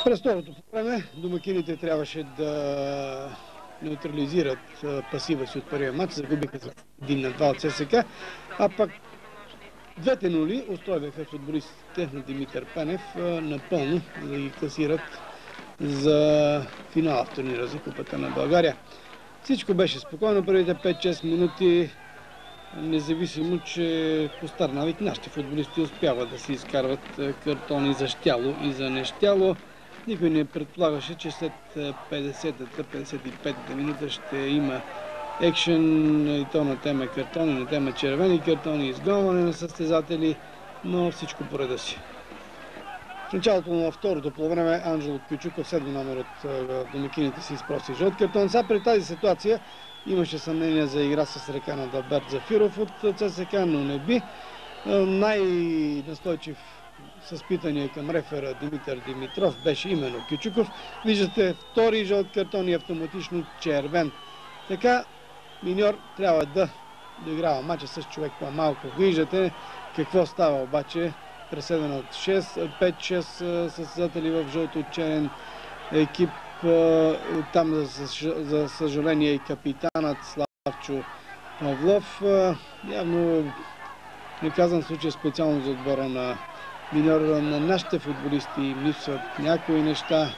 През второто време домакините трябваше да неутрализират пасива си от първия матч, загубиха за 1-2 от ЦСК, а пък двете нули устойваха футболистите на Димитър Пенев напълно, за да ги класират за финала в турнира за Купата на България. Всичко беше спокойно първите 5-6 минути, независимо, че по стар навик нашите футболисти успяват да си изкарват картони за щяло и за нещяло. Никой не предполагаше, че след 50-та, 55-та минута ще има екшен и то на тема картони, на тема червени картони, изгонване на състезатели, но всичко по реда си. В началото на второто полувреме Анджело Кючуков, седми номер от домакините, си изпроси жълт картон. Сега при тази ситуация имаше съмнение за игра с ръка на Далберт Зафиров от ЦСК, но не би. Най-настойчив с питания към рефера Димитър Димитров беше именно Кючуков. Виждате втори жълт картон и автоматично червен. Така миньор трябва да доиграва матча с човек по-малко. Виждате какво става обаче. Преседен от 5-6 състезатели в жълто-черен екип. Там, за съжаление, и капитанът Славчо Павлов. Явно не казвам случай специално за отбора на миньор. На нашите футболисти им липсват някои неща.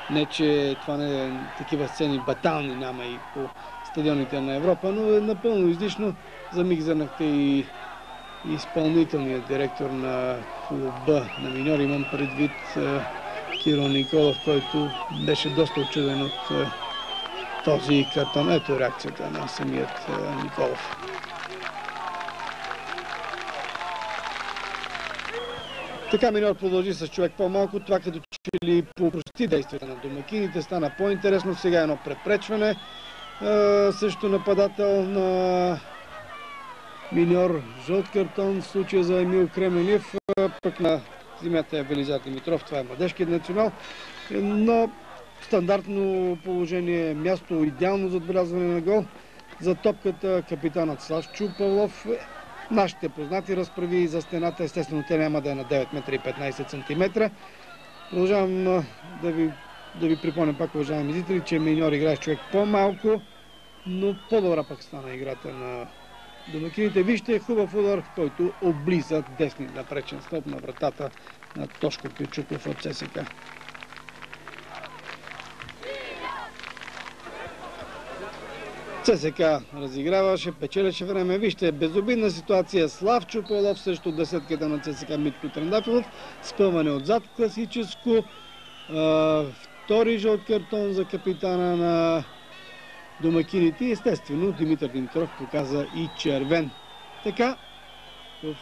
Не, че това не е такива сцени батални няма и по стадионите на Европа, но е напълно излишно. За миг занахте и изпълнителният директор на клуба на миньор, имам предвид Киро Николов, който беше доста очуден от този картон. Ето реакцията на самият Николов. Така миньор продължи с човек по-малко. Това като че ли попрости действията на домакините, стана по-интересно. Сега едно препречване. Също нападател на миньор, жълт картон в случая за Емил Кременев, пък на земята е Велизар Димитров, това е младежкият национал. Но стандартно положение, място идеално за отбелязване на гол. За топката капитанът Славчо Павлов. Нашите познати разправи за стената, естествено те няма да е на 9 метра и 15 сантиметра. Продължавам да ви припомня пак, уважаеми зрители, че миньор играе с човек по-малко, но по-добра пък стана играта на домакините. Вижте хубав удар, който облиза десни напречен стълб на вратата на Тошко Кючуков от ЦСК. ЦСК разиграваше, печелеше време. Вижте, безобидна ситуация. Славчо Павлов срещу десетката на ЦСК Митко Трендафилов. Спъване отзад класическо. Втори жълт картон за капитана на домакините. Естествено, Димитър Димитров показа и червен. Така, в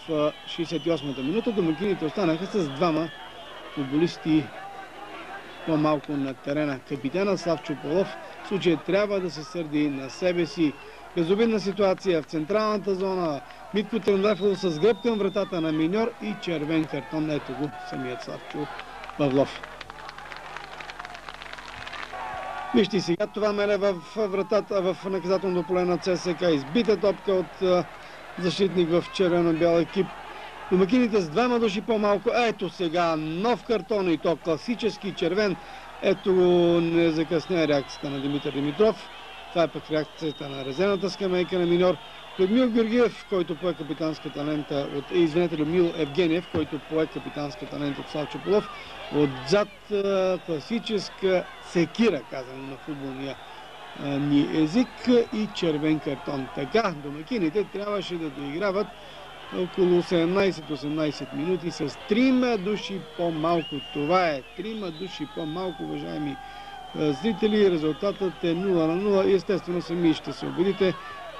68-та минута домакините останаха с двама футболисти по-малко на терена. Капитана Славчо Павлов в случая трябва да се сърди на себе си. Безобидна ситуация в централната зона. Митко Трендафилов с гръб към вратата на миньор и червен картон. Ето го самият Славчо Павлов. Вижте сега това меле в вратата, в наказателното поле на ЦСК. Избита топка от защитник в червено-бял екип. Домакините с двама души по-малко. Ето сега нов картон и то класически червен. Ето не закъсня реакцията на Димитър Димитров. Това е пък реакцията на резервната скамейка на миньор. Людмил Георгиев, който пое капитанската лента от... Людмил Евгениев, който пое капитанската лента от Славчо Павлов. Отзад класическа секира, казано на футболния ни език, и червен картон. Така, домакините трябваше да доиграват около 17-18 минути с 3 души по-малко. Това е 3 души по-малко, уважаеми зрители. Резултатът е 0-0 и естествено сами ще се убедите.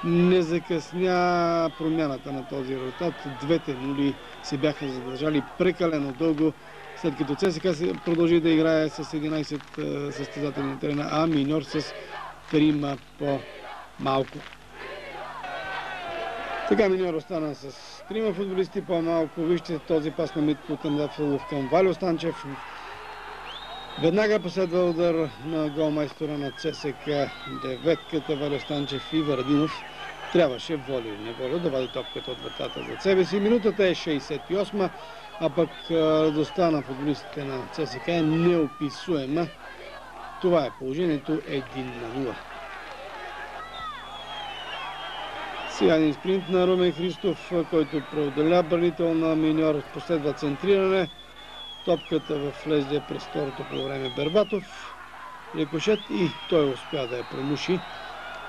Не закъсня промяната на този резултат. Двете нули се бяха задържали прекалено дълго, след като ЦСКА продължи да играе с 11 състезатели на терена, а миньор с 3 по-малко. Така миньор остана с 3 футболисти по-малко. Вижте този пас на Митко Трендафилов към Валио Станчев. Веднага последва удар на голмайстора на ЦСКА, деветката Валио Станчев и Варадинов. трябваше воля или неволя да вади топката от вратата зад себе си. Минутата е 68, а пък радостта на футболистите на ЦСКА е неописуема. Това е положението 1-0. Сега един спринт на Румен Христов, който преодоля бранител на Миньор, последва центриране. Топката влезе през второто по време Бербатов. Рикошет и той успя да я промуши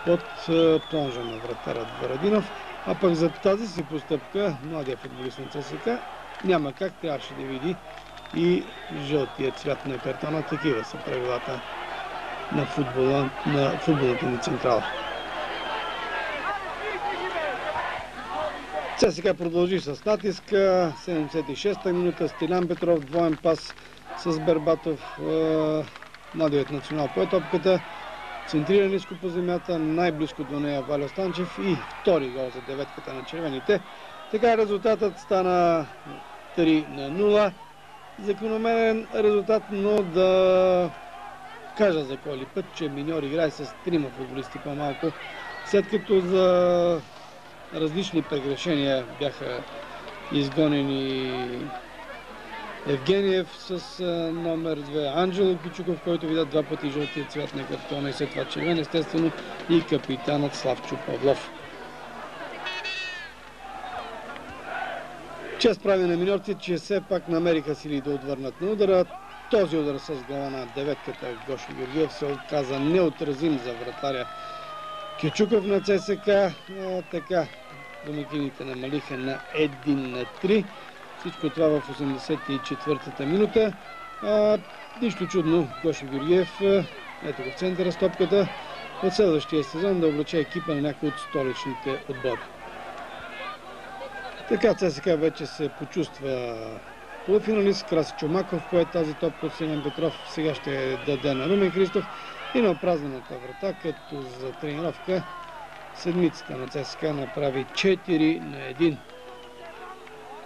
под плонжа на вратарят Варадинов. А пък за тази си постъпка младия футболист на ЦСКА няма как, трябваше да види и жълтия цвят на картона. Такива са правилата на футболната ни централа. ЦСКА продължи с натиска. 76-та минута. Стилян Петров, двоен пас с Бербатов. Младият национал пое топката. Центрира ниско по земята. Най-близко до нея Валио Станчев и втори гол за деветката на червените. Така резултатът стана 3-0. Закономерен резултат, но да кажа за кой ли път, че Миньор играе с 3 футболисти по-малко, след като за различни прегрешения бяха изгонени Евгениев с номер 2, Анджело Кичуков, който видя 2 пъти жълтия цвят на картона и след това червен, естествено, и капитанът Славчо Павлов. Чест прави на миньорците, че все пак намериха сили да отвърнат на удара. Този удар с глава на деветката Гошо Георгиев се оказа неотразим за вратаря Кичуков на ЦСКА. Така, домакините намалиха на 1-3. Всичко това в 84-та минута. Нищо чудно, Гошо Георгиев, ето го в центъра с топката, от следващия сезон да облече екипа на някои от столичните отбори. Така ЦСКА вече се почувства полуфиналист. Краси Чомаков пое тази топка от Стилян Петров. Сега ще даде на Румен Христов и на опразнената врата, като за тренировка седмицата на ЦСКА направи 4-1.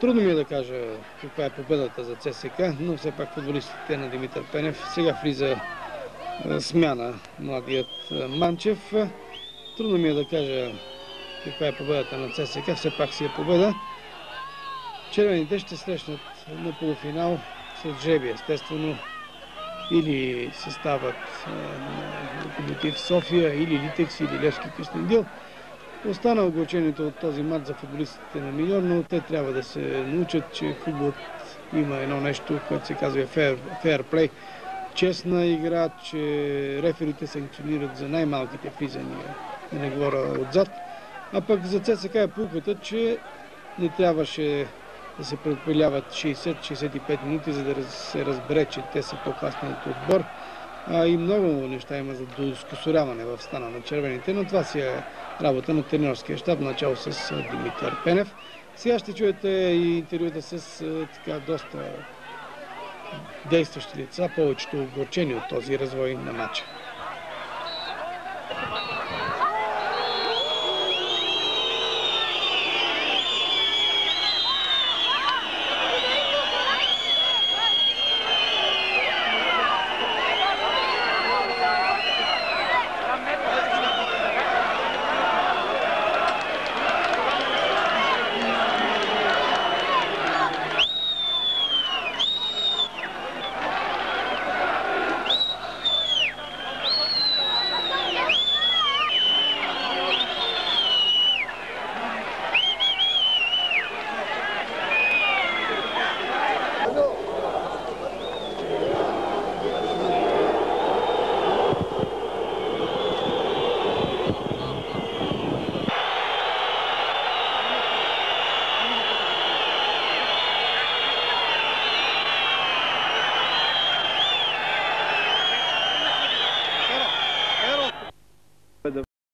Трудно ми е да кажа каква е победата за ЦСКА, но все пак футболистите на Димитър Пенев. Сега влиза смяна младият Манчев. Трудно ми е да кажа каква е победата на ЦСКА, все пак си е победа. Червените ще срещнат на полуфинал с жреби, естествено. Или се стават Локомотив София, или Литекс, или Левски Кюстендил. Остана огорчението от този матч за футболистите на Миньор, но те трябва да се научат, че футболът има едно нещо, което се казва фейрплей. Честна игра, че реферите санкционират за най-малките влизания, да не говоря отзад. А пък за ЦСКА е пулката, че не трябваше да се препиляват 60-65 минути, за да се разбере, че те са по-класният отбор. И много неща има за доскосоряване в стана на червените, но това си е работа на тренерския щаб, начало с Димитър Пенев. Сега ще чуете и интервюта с така доста действащи лица, повечето огорчени от този развой на матча.